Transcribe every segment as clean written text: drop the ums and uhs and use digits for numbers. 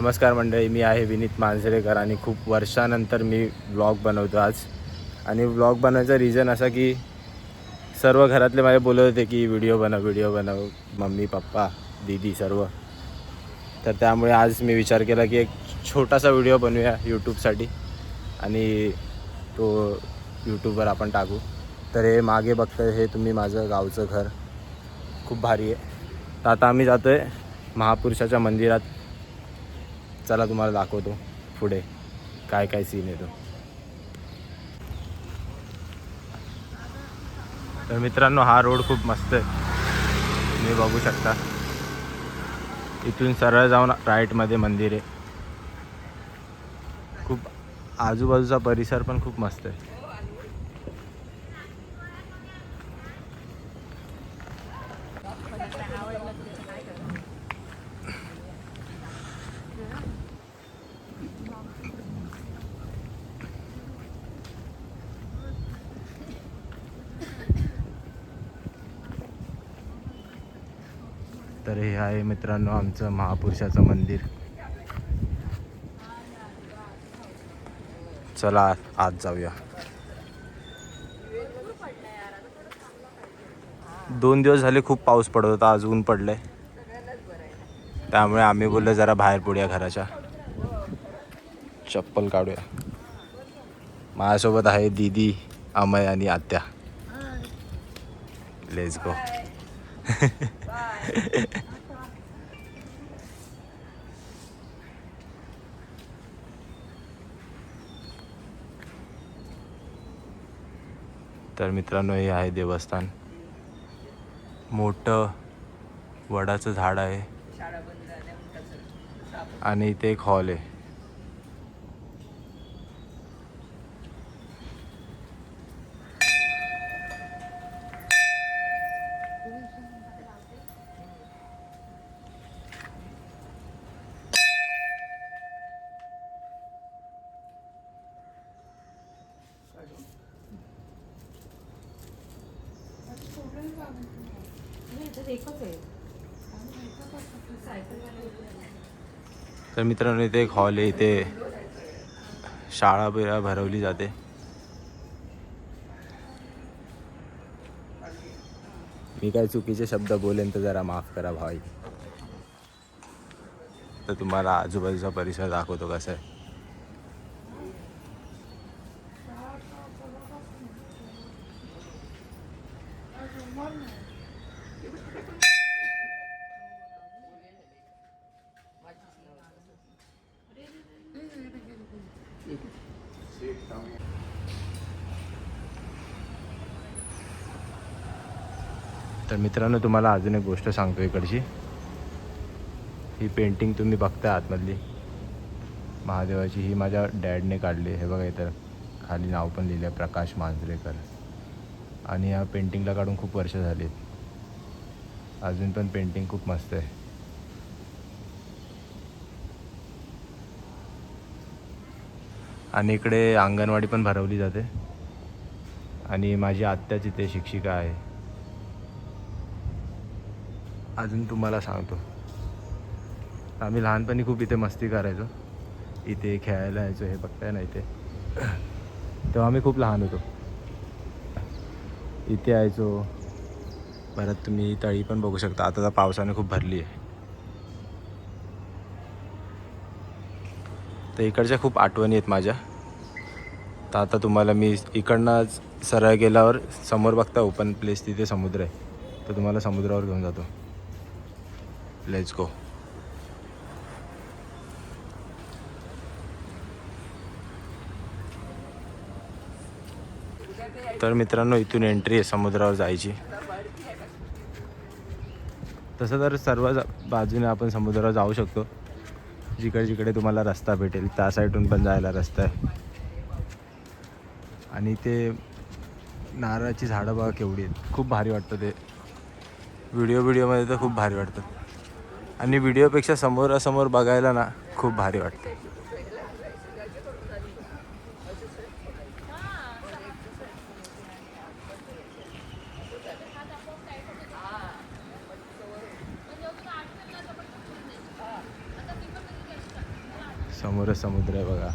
नमस्कार मंडळी, मी आहे विनीत मांजरेकर आणि खूप वर्षानंतर मी व्लॉग बनवतो आज. आणि व्लॉग बनवायचा रिझन असा की सर्व घरातले माझे बोलत होते की व्हिडिओ बनव, मम्मी पप्पा दीदी सर्व. तर त्यामुळे आज मी विचार केला की एक छोटासा व्हिडिओ बनवूया यूट्यूबसाठी आणि तो यूट्यूबवर आपण टाकू. तर हे मागे बघताय हे तुम्ही माझं गावचं घर खूप भारी आहे. तर आता आम्ही जातो आहे महापुरुषाच्या मंदिरात. चला तुम्हाला दाखवतो पुढे काय काय सीन येतो. तर मित्रांनो, हा रोड खूप मस्त आहे, तुम्ही बघू शकता. इथून सरळ जाऊन राईटमध्ये मंदिर आहे. खूप आजूबाजूचा परिसर पण खूप मस्त आहे. तर हे आहे मित्रांनो आमचं महापुरुषाचं मंदिर. चला आज जाऊया. 2 दिवस झाले खूप पाऊस पडत होता, आज ऊन पडलंय. त्यामुळे आम्ही बोललो जरा बाहेर पडूया घराच्या. चप्पल काढूया. माझ्यासोबत आहे दीदी, अमय आणि आत्या. Let's go. तर मित्रांनो, हे आहे देवस्थान. मोठं वडाचं झाड आहे आणि इथे एक हॉल आहे. तर मित्रांनो, इथे एक हॉल आहे. इथे शाळा भरवली जाते. मी काय चुकीचे शब्द बोलेन तर जरा माफ करा भाई. तर तुम्हाला आजूबाजूचा परिसर दाखवतो कसा आहे. तर मित्रांनो, तुम्हाला अजून एक गोष्ट सांगतो इकडची. ही पेंटिंग तुम्ही बघताय आतमधली महादेवाची, ही माझ्या डॅडने काढली. हे बघा, इथं खाली नाव पण लिहिलं आहे, प्रकाश मांजरेकर. आणि या पेंटिंगला काढून खूप वर्ष झाली. अजून पण पेंटिंग खूप मस्त आहे. आणि इकडे अंगणवाडी पण भरवली जाते. आणि माझी आत्या तिथे शिक्षिका आहे. अजून तुम्हाला सांगतो, आम्ही लहानपणी खूप इथे मस्ती करायचो. इथे खेळायला यायचो. हे बघताय ना इथे, तेव्हा आम्ही खूप लहान होतो. इथे यायचो. परत तुम्ही तळी पण बघू शकता. आता तर पावसाने खूप भरली आहे. तर इकडच्या खूप आठवणी आहेत माझ्या. तर आता तुम्हाला मी इकडनं सरळ गेल्यावर समोर बघता ओपन प्लेस, तिथे समुद्र आहे. तर तुम्हाला समुद्रावर घेऊन जातो. Let's go. तर मित्रांनो, इथून एंट्री आहे समुद्रावर जायची. तसं तर सर्व बाजूने आपण समुद्रावर जाऊ शकतो. जिकडे तुम्हाला रस्ता भेटेल त्या साईडून पण जायला रस्ता आहे. आणि ते नारळाची झाडं बघा केवढी आहेत. खूप भारी वाटतं ते. व्हिडिओमध्ये तर खूप भारी वाटतं. आणि व्हिडिओपेक्षा समोरासमोर बघायला ना खूप भारी वाटतं. समोरच समुद्र आहे बघा.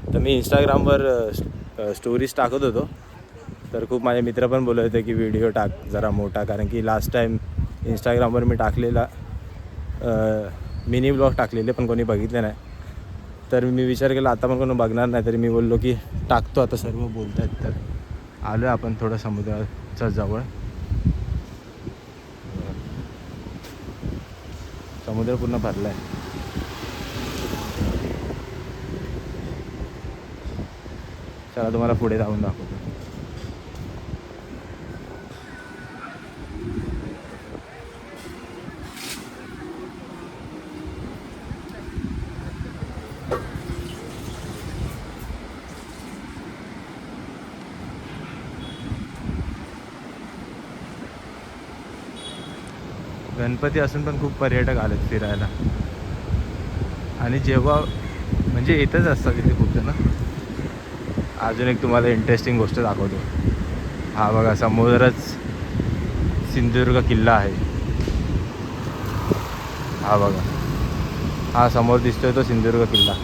तर मी इंस्टाग्रामवर स्टोरीज टाकत होतो, तर खूप माझे मित्र पण बोलत होते की व्हिडिओ टाक जरा मोठा, कारण की लास्ट टाईम इंस्टाग्रामवर मी टाकलेला मिनी ब्लॉग टाकलेले पण कोणी बघितले नाही. तर मी विचार केला आता पण कोणी बघणार नाही, तरी मी बोललो की टाकतो, आता सर्व बोलत आहेत. तर आलो आहे आपण थोडं समुद्राच्या जवळ. समुद्र पूर्ण भरला आहे. चला तुम्हाला पुढे जाऊन दाखवतो. गणपती असून पण खूप पर्यटक आलेत फिरायला, आणि जेव्हा म्हणजे येतच असतात तिथे खूप जण. अजून एक तुम्हाला इंटरेस्टिंग गोष्ट दाखवतो. हा बघा समोरच सिंधुदुर्ग किल्ला आहे. हा बघा, हा समोर दिसतोय तो सिंधुदुर्ग किल्ला.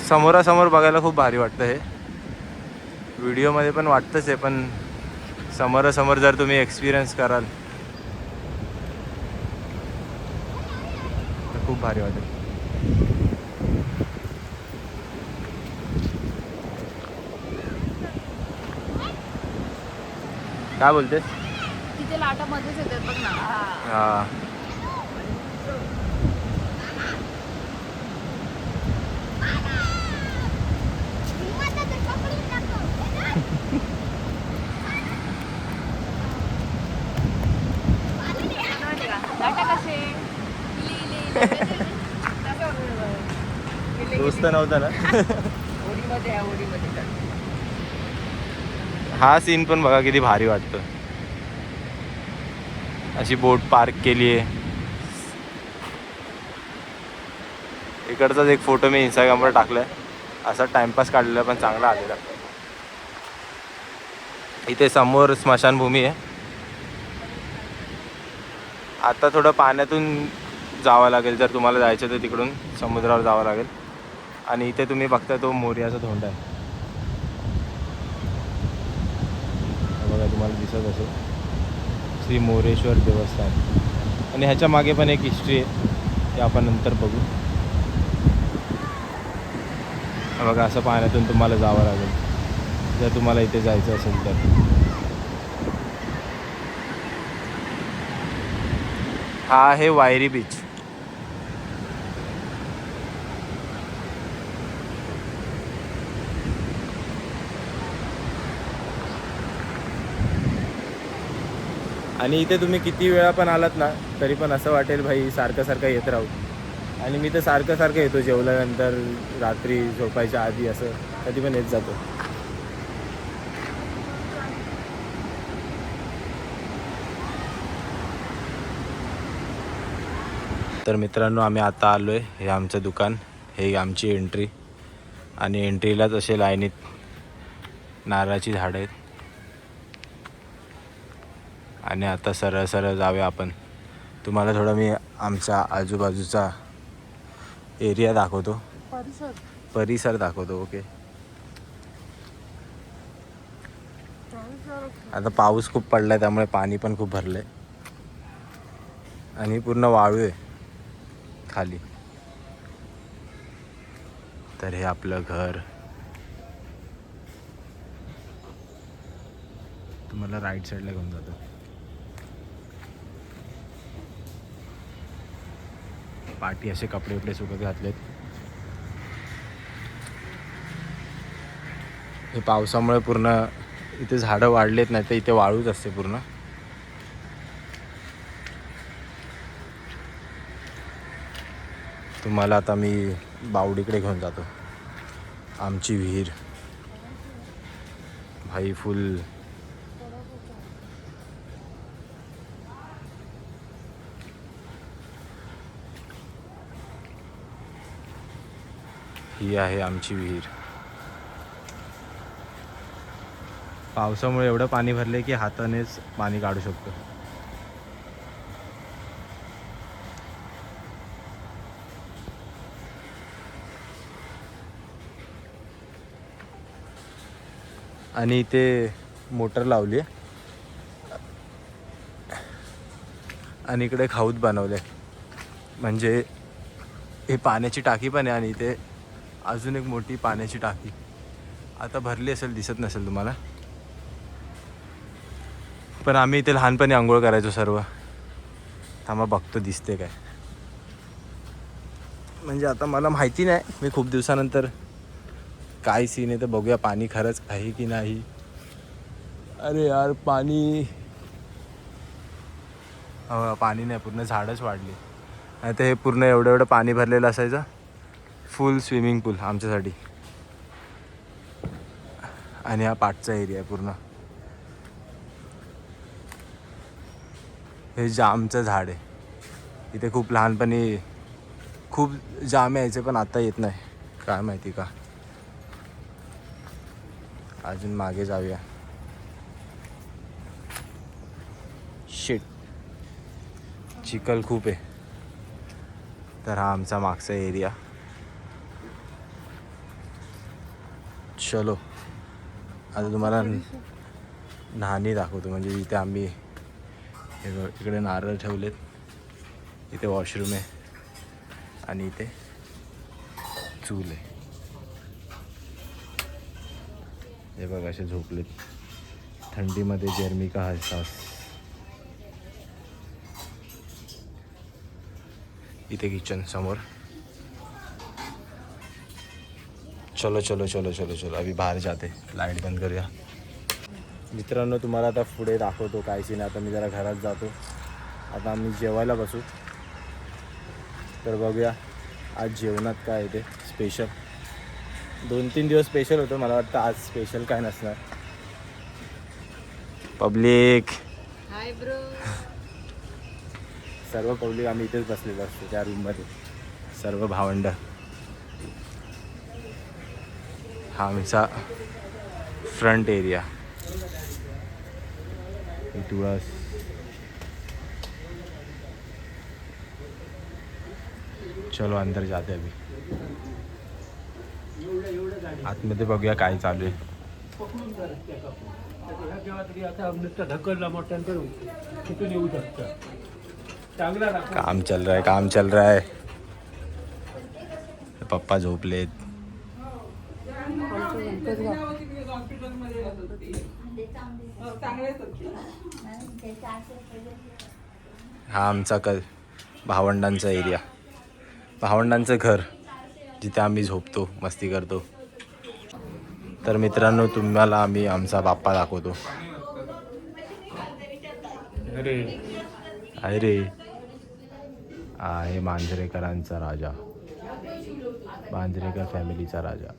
समोरासमोर बघायला खूप भारी वाटतं. हे व्हिडिओमध्ये पण वाटतंच आहे, पण समोरासमोर जर तुम्ही एक्सपिरियन्स कराल तर खूप भारी वाटेल. काय बोलतेस? तिथे लाटा मध्येच येतात बघ ना. हां लाटा कसे दोस्त नव्हता ना. ओढीमध्ये ओढीमध्ये. हा सीन पण बघा किती भारी वाटतं. अशी बोट पार्क केली आहे. इकडचाच एक फोटो मी इंस्टाग्रामवर टाकलाय. असा टाइमपास काढलेला पण चांगला आलेला. इथे समोर स्मशानभूमी आहे. आता थोडं पाण्यातून जावं लागेल, जर तुम्हाला जायचं तर तिकडून समुद्रावर जावं लागेल. आणि इथे तुम्ही बघता तो मोर्याचा धोंड आहे. बघा तुम्हाला दिसत असेल, श्री मोरेश्वर देवस्थान. आणि ह्याच्या मागे पण एक हिस्ट्री आहे, ते आपण नंतर बघू. बघा असं पाण्यातून तुम्हाला जावं लागेल जर तुम्हाला इथे जायचं असेल तर. हा आहे वायरी बीच. आणि इथे तुम्ही किती वेळा पण आलात ना तरी पण असं वाटेल भाई सारखं सारखं येत राहू. आणि मी तर सारखं सारखं येतो, जेवल्यानंतर, रात्री झोपायच्या आधी, असं कधी पण येत जातो. तर मित्रांनो आम्ही आता आलो आहे, हे आमचं दुकान, हे आमची एंट्री. आणि एंट्रीलाच असे लाईनीत नारळाची झाडं आहेत. आणि आता सरळ सरळ जाऊया आपण. तुम्हाला थोडं मी आमच्या आजूबाजूचा एरिया दाखवतो, परिसर दाखवतो. ओके. आता पाऊस खूप पडला आहे त्यामुळे पाणी पण खूप भरलं आहे आणि पूर्ण वाळू आहे खाली. तर हे आपलं घर. तुम्हाला राईट साईडला घेऊन जातो. पाठी असे कपडे वपडे सुकत घातलेत. हे पावसामुळे पूर्ण इथे झाडं वाढलेत नाही तर इथे वाळूच असते पूर्ण. तुम्हाला आता मी बावडीकडे घेऊन जातो. आमची विहीर भाई फुल ही आहे आमची विहीर. पावसामुळे एवढं पाणी भरले की हातानेच पाणी काढू शकतो. आणि इथे मोटर लावली आहे आणि इकडे खाऊत बनवले, म्हणजे हे पाण्याची टाकी पण आहे आणि इथे अजून एक मोठी पाण्याची टाकी आता भरली असेल, दिसत नसेल तुम्हाला, पण आम्ही इथे लहानपणी आंघोळ करायचो सर्व. थांबा बघतो दिसते काय, म्हणजे आता मला माहिती नाही, मी खूप दिवसानंतर काय सीन आहे तर बघूया पाणी खरंच आहे की नाही. अरे यार पाणी पाणी नाही, पूर्ण झाडच वाढली. नाही तर हे पूर्ण एवढं एवढं पाणी भरलेलं असायचं, फुल स्विमिंग पूल आमच्यासाठी. आणि हा पाठचा एरिया आहे पूर्ण. हे जामचं झाड आहे, इथे खूप लहानपणी खूप जाम यायचे पण आता येत नाही, काय माहिती का. अजून मागे जाऊया. शिट, चिखल खूप आहे. तर हा आमचा मागचा एरिया. चलो आता तुम्हाला न्हाणी दाखवतो, म्हणजे इथे आम्ही इकडे नारळ ठेवलेत, इथे वॉशरूम आहे आणि इथे चूल आहे. हे बघ असे झोपलेत थंडीमध्ये, गरमी का एहसास. इथे किचन समोर. चलो चलो चलो चलो चलो अभी बाहेर जाते, लाईट बंद करूया. मित्रांनो तुम्हाला आता पुढे दाखवतो काय सीन. आता मी जरा घरात जातो, आता आम्ही जेवायला बसू. तर बघूया आज जेवणात काय आहे ते स्पेशल. 2-3 दिवस स्पेशल होतं, मला वाटतं आज स्पेशल काय नसणार. Public hi bro. सर्व पब्लिक आम्ही इथेच बसलेलो असतो त्या रूममध्ये, सर्व भावंड. हा आमचा फ्रंट एरिया. तुळस, चलो अंदर जाते अभी. आतमध्ये बघूया काय चालू आहे. काम चल रहा है, काम चल रहा है. पप्पा झोपलेत. हा आमचा भावंडांचा एरिया, भावंडांचं घर, जिथे आम्ही झोपतो, मस्ती करतो. तर मित्रांनो तुम्हाला आम्ही आमचा बाप्पा दाखवतो. अरे आहे मांजरेकरांचा राजा, मांजरेकर फॅमिलीचा राजा.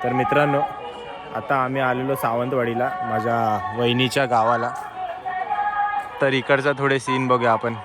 तर मित्रांनो आता आम्ही आलेलो सावंतवाडीला, माझ्या वहिनीच्या गावाला. तर इकडचा थोडे सीन बघूया आपण.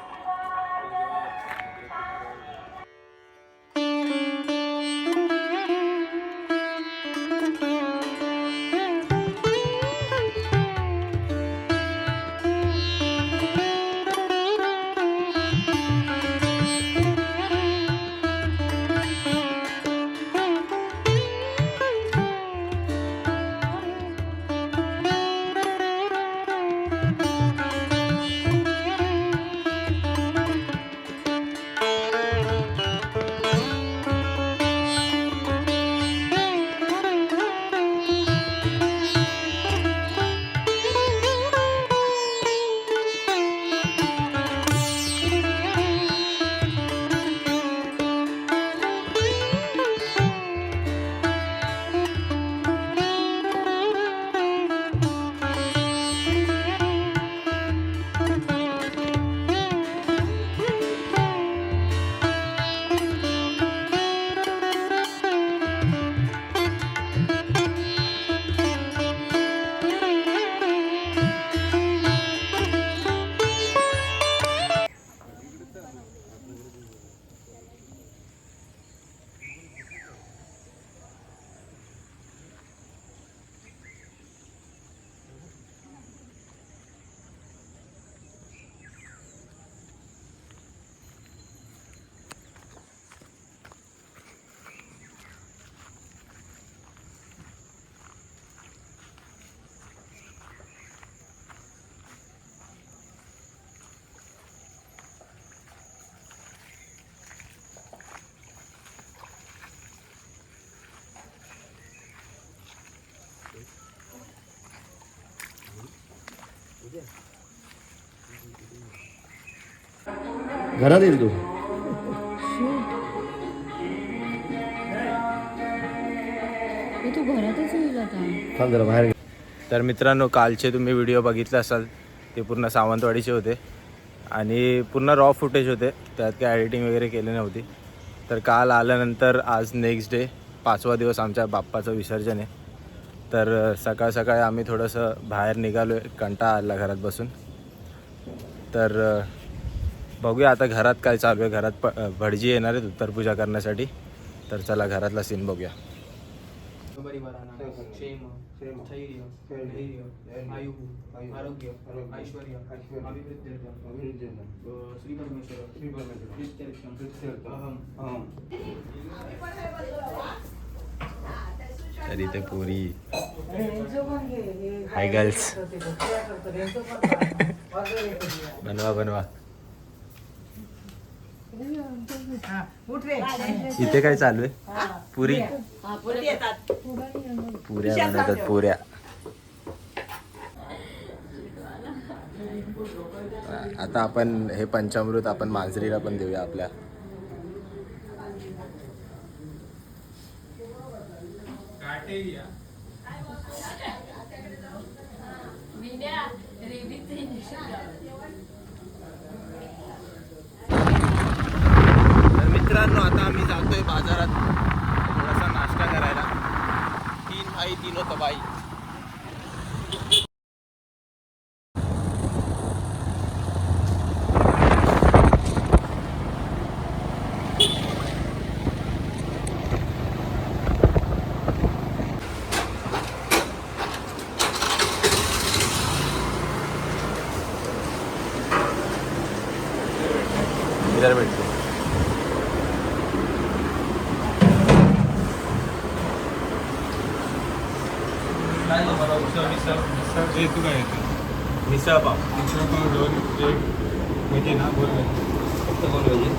घरात येईल तू तू घरातच येईल आता. थांब जरा बाहेर. तर मित्रांनो, कालचे तुम्ही व्हिडिओ बघितले असाल ते पूर्ण सावंतवाडीचे होते आणि पूर्ण रॉ फुटेज होते, त्यात काय एडिटिंग वगैरे केली नव्हती. तर काल आल्यानंतर आज नेक्स्ट डे 5वा दिवस आमच्या बाप्पाचं विसर्जन आहे. तर सकाळ सकाळी आम्ही थोडंसं बाहेर निघालो आहे, कंटाळा आला घरात बसून. तर बघूया आता घरात काय चालू आहे. घरात भटजी येणार आहेत उत्तरपूजा करण्यासाठी. तर चला घरातला सीन बघूया. क्षेम स्थैर्य धैर्य आयु आरोग्य ऐश्वर्य अभिवृद्धी श्री परमेश्वर अहम. तर इथे पुरी हाय गर्ल्स. बनवा बनवा. इथे काय चालू आहे? पुरी पुऱ्या बनवतात पुऱ्या. आता आपण हे पंचामृत आपण मांजरीला पण देऊया आपल्या. तर मित्रांनो, आता आम्ही जातोय बाजारात थोडासा नाश्ता करायला. 3 भाई 3 होतं बाई. इधर भेटतो. मिसळ पाव. फक्त 2 भजी.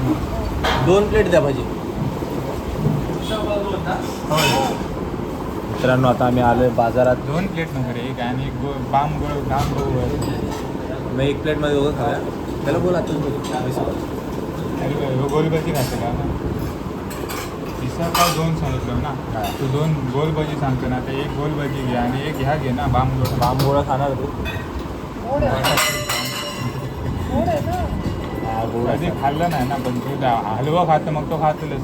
2 प्लेट द्या भजी. मित्रांनो, आता आम्ही आलोय बाजारात. 2 प्लेट नंबर एक आणि बाम गोळ घाम गोळ. मग 1 प्लेटमध्ये दोघं खाऊया. त्याला बोला तू. गोल भजी खाते का? मिसळ पाव 2 सांगितलं ना. तू 2 गोल भजी सांगतो ना, तर 1 गोल भजी घे आणि 1 ह्या घे ना बाम गोळा खाणार तू? कधी खाल्लं नाही ना, पण तू हलवा खातं मग तो खातलंच.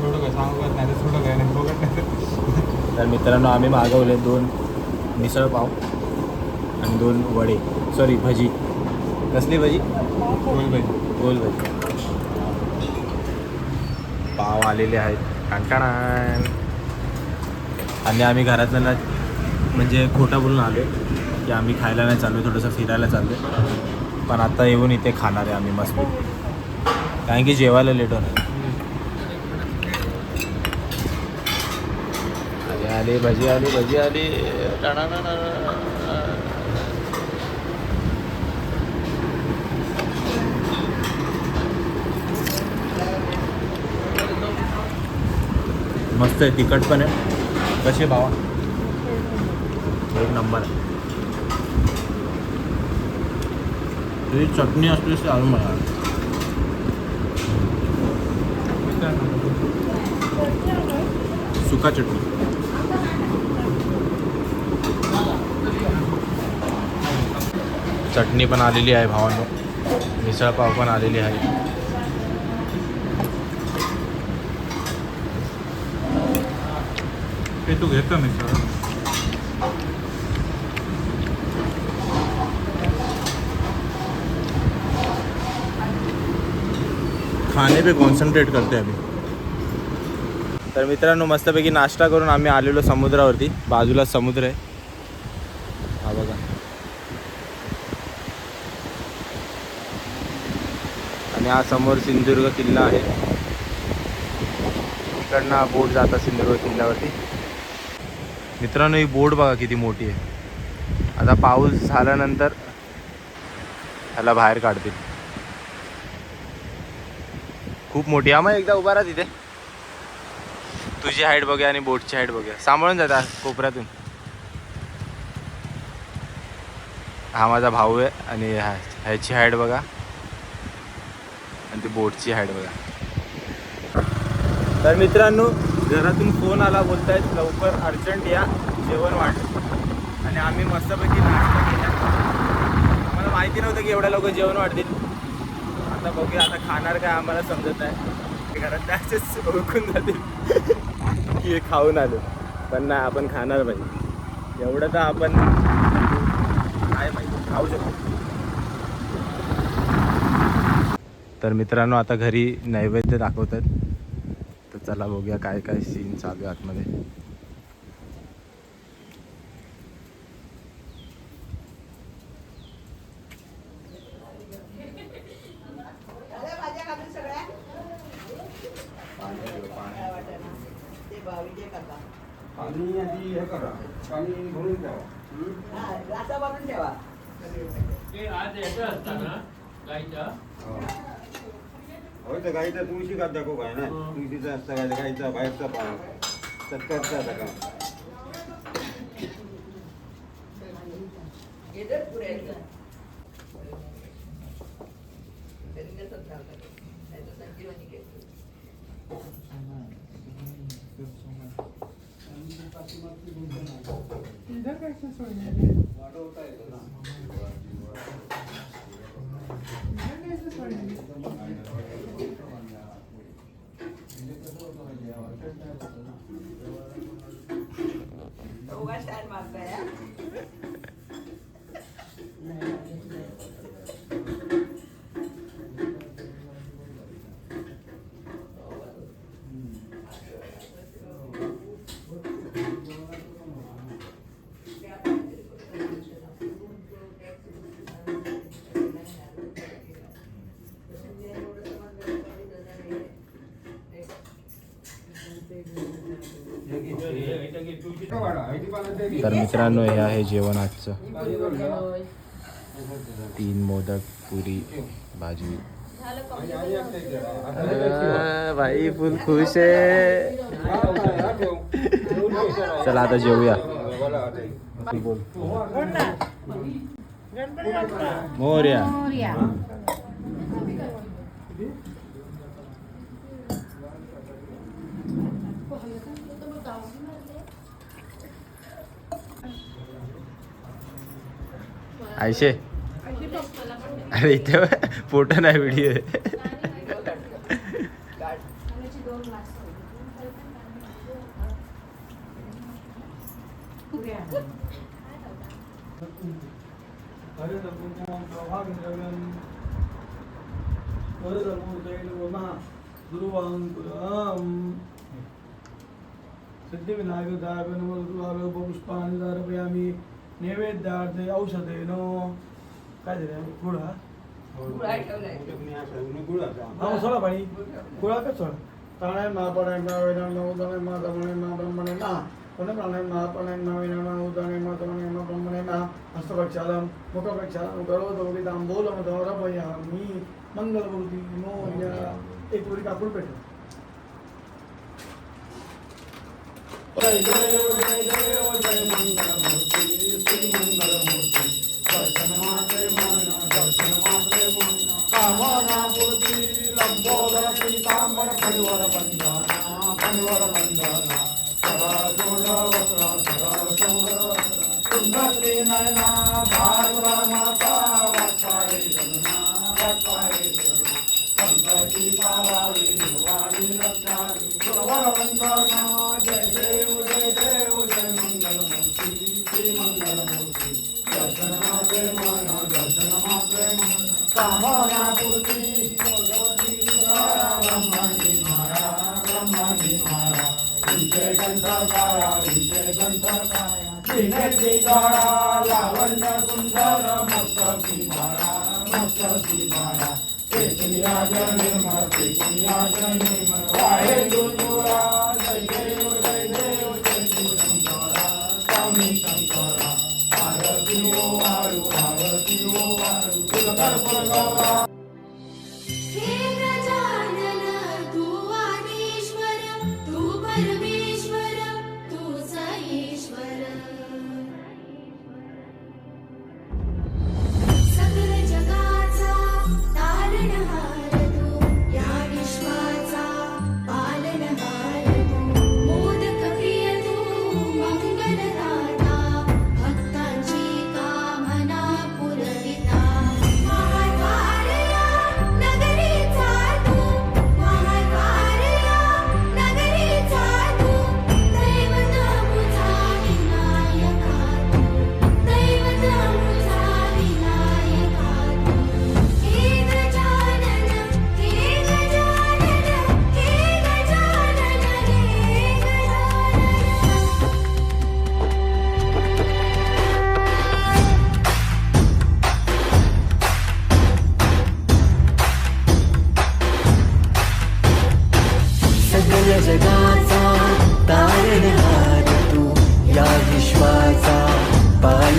थोडं काय सांगत नाही तर थोडं काय नाही बघत नाही. तर मित्रांनो, आम्ही मागवले 2 मिसळ पाव आणि 2 वडे, सॉरी भजी. कसली भजी? गोल भजी. गोल भजी. पाव आलेले आहेत कांटाणा. आणि आम्ही घरातल्या म्हणजे खोटं बोलून आलो की आम्ही खायला नाही चाललो, थोडंसं फिरायला चाललो. पण आता येऊन इथे खाणार आहे आम्ही मस्त, कारण की जेवायला लेट होणार. आली भजी आली भजी आली. मस्त आहे, तिखट पण आहे. कसे भावा? 1 नंबर आहे. तुझी चटणी असलीच अजून मला सुका चटणी. चटणी पण आलेली आहे भावांनो. मिसळ पाव पण आलेली आहे. ते तू घेतो मिसळ. खाने पे कॉन्सन्ट्रेट करते अभी. तर मित्रांनो, मस्तपैकी नाश्ता करून आम्ही आलेलो समुद्रावरती. बाजूला समुद्र आहे हा बघा. आणि हा समोर सिंधुदुर्ग किल्ला आहे. इकडनं बोट जाता सिंधुदुर्ग किल्ल्यावरती. मित्रांनो, ही बोट बघा किती मोठी आहे. आता पाऊस झाल्यानंतर ह्याला बाहेर काढतील. खूप मोठी. हा, मग एकदा उभा राहा तिथे. तुझी हाईट बघूया आणि बोटची हाईट बघूया. सांभाळून जाता कोपऱ्यातून. हा माझा भाऊ आहे आणि ह्याची हाईट बघा आणि ती बोटची हाईट बघा. तर मित्रांनो घरातून फोन आला, बोलतायत लवकर अर्जंट या, जेवण वाढलं. आणि आम्ही मस्तपैकी नाश्ता केला. आम्हाला माहिती नव्हतं की एवढ्या लोक जेवण वाढतील. आता बघूया आता खाणार काय आम्हाला समजत नाही. घरात त्याचेच ओळखून जातील की हे खाऊन आलो, पण नाही आपण खाणार पाहिजे. एवढं तर आपण काय माहिती खाऊ शकतो. तर मित्रांनो आता घरी नैवेद्य दाखवतात, तर चला बघूया काय काय सीन चालू आहे आतमध्ये. पाणी आधी हे करा, पाणी भरून ठेवा. होय तर गाईचा तुळशी का दाखव काय ना, तुळशीचा असता काय गाईचा बाहेरचा पाणी सत्कारचा आता का वाढवता येतो ना. तर मित्रांनो हे आहे जेवण आजचं. 3 मोदक, पुरी, भाजी. भाई फुल खुश आहे. चला आता जेवूया. मोरया. आयशे अरे इथे फोटो नाही व्हिडिओ आहे. सिद्धिविनायक नैवेद्यार्थे औषधेन काय झालं गुळ हा सोडा पाणी गुळा का सोडा ताणे मा पणे मा वेदान उदाने मा दमने मा ब्रह्मणे मा पणे प्राणे मा पणे मा वेदान उदाने मा दमने मा ब्रह्मणे मा हस्तप्रक्षालम मुखप्रक्षालम करोदो तांबूलम समर्पयामि मंगलमूर्ती मोर्या. एक पुरी कापूर पेट. जय देव जय देव जय मंगलमूर्ती श्री मंगलमूर्ती. दर्शन मात्रे मन दर्शन मात्रे मन कामना पूर्ती लंबोदर पीतांबर फणवर बंधना फणवर बंधना सरळ सोंड वस्त्र सरळ सोंड वस्त्र सुंदर नयना भारवा माता वाटपाळे जगना वाटपाळे जगना संकटी पावावी निर्वाणी रक्षावी सरवर बंधना. जय देव जय देव जय मंगलमूर्ती श्री मंगलमूर्ती. दर्शन मात्रे मन दर्शन मात्रे मन कामना पूर्ती भगवती ब्रह्मांडी माया ब्रह्मांडी माया. विजय कंठ काळा विजय कंठ काळा दिनेची काळा लावण्य सुंदर मस्तकी माळा मस्तकी माळा. टेकलिया निर्मळ टेकलिया निर्मळ वाहे तुझुरा. जय देव जय देव जय शंकरा स्वामी शंकरा. आरती ओ वाळू आरती ओ वाळू तुझ कर्पूर गौरा. हे गजानन तू आदिश्वर तू परमेश्वर तूच ईश्वर.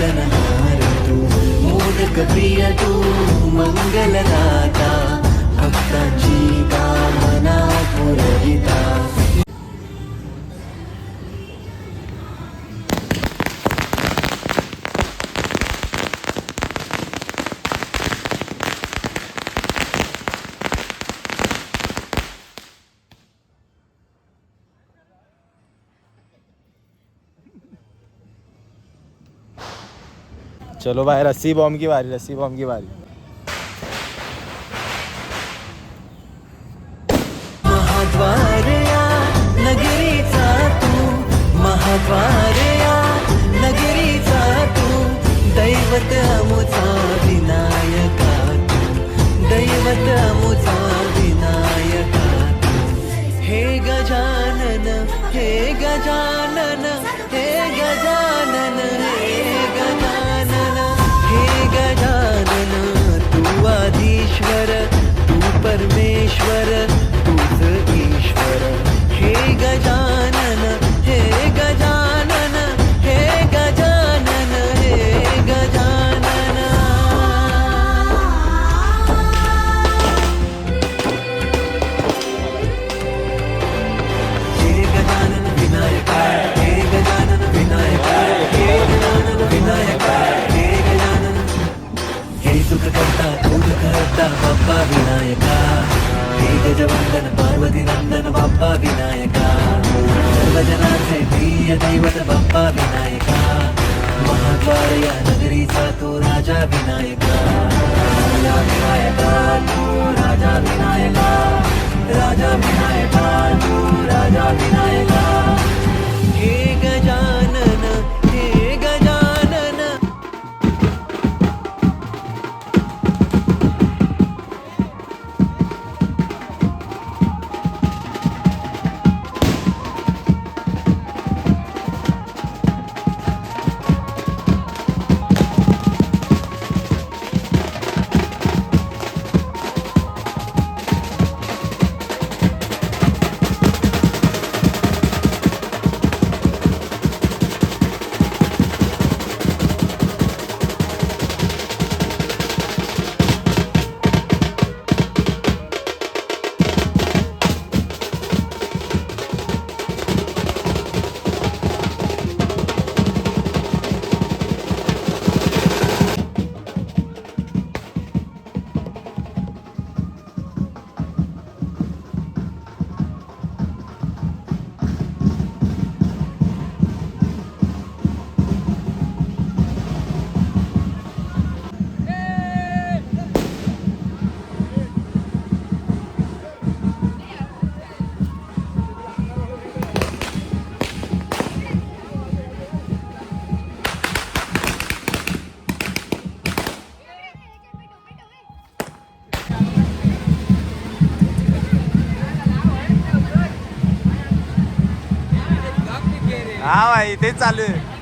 पालनहार तू मोदक प्रिय तू मंगलदाता भक्तांची कामना पुरविता. चलो भाई, रस्सी बॉम्ब की बारी, रस्सी बॉम्ब की बारी. महाद्वार या नगरीचा तू महाद्वार या नगरीचा तू दैवत अमुचा विनायका तू दैवत अमुचा विनायका तू. हे गजानन हे गजानन हे गजानन हे गजानन हे गजानन तू आधीश्वर तू परमेश्वर तूच ईश्वर. हे गजानन हे गजानन हे गजानन हे गजानन. हे गजानन विनायका हे गजानन विनायका हे गजानन विनायका हे गजानन. हे सुख करता दुःख करता बाप्पा विनायका. हे गजवंदन पार्वती नंदन बाप्पा विनायका. सर्वजनांचे प्रिय दैवत बाप्पा विनायका. महाद्वार या नगरीचा तो राजा विनायका. राजा विनायका तू राजा विनायका. राजा विनायका तू राजा विनायका. हे गजानन हे गजानन. हा भाई, तेच चालू आहे.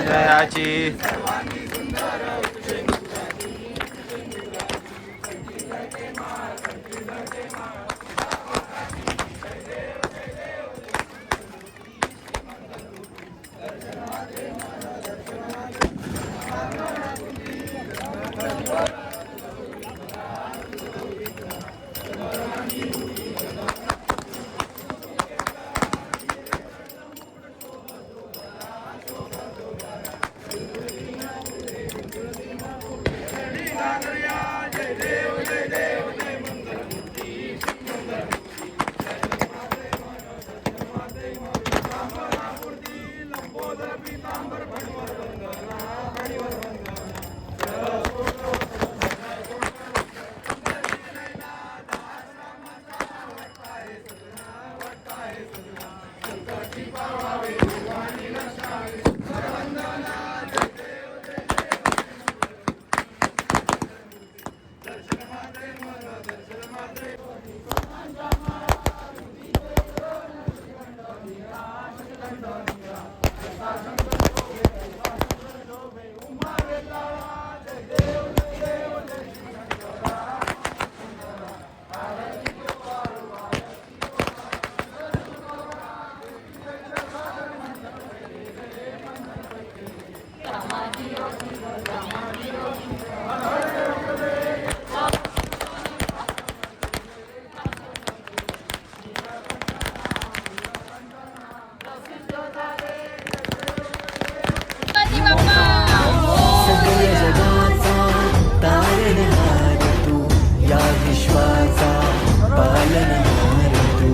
जयाची. सगळ्या जगाचा तारणहार तू, या विश्वाचा पालनहार तू,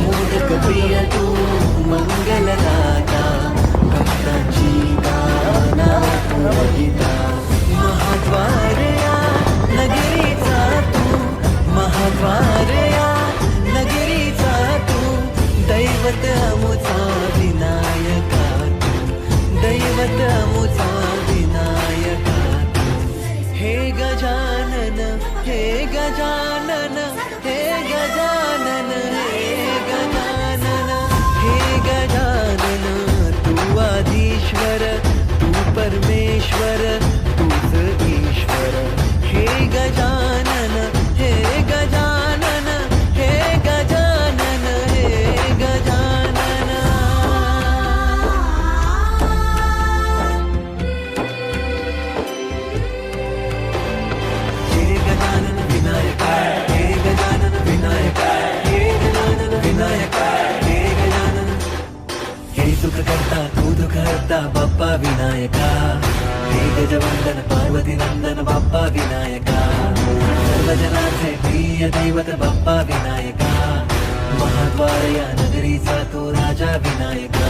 मोदक प्रिय तू, मंगलदाता, भक्तांची गाना तू गीता. महाद्वार या नगरीचा तू, महाद्वार या नगरीचा तू, दैवत अमुचा विनायका तू, दैवत अमुचा विनायका तू. हे गजानन, हे गजानन, हे गजानन, हे गजानन, हे गजानन, तू आधीश्वर, तू परमेश्वर, तूच ईश्वर. हे गजानन, हे गजानन, हे गजानन, हे गजानन. हे गजानन विनायक, हे गजानन विनायक, हे गजानन विनायक, हे गजानन. हे सुख करता तू दुःख हरता बाप्पा विनायका. हे गजवंदन पार्वती नंदन बाप्पा विनायका. सर्वजनांचे प्रिय दैवत बाप्पा विनायका. महाद्वार या नगरीचा तो राजा विनायका.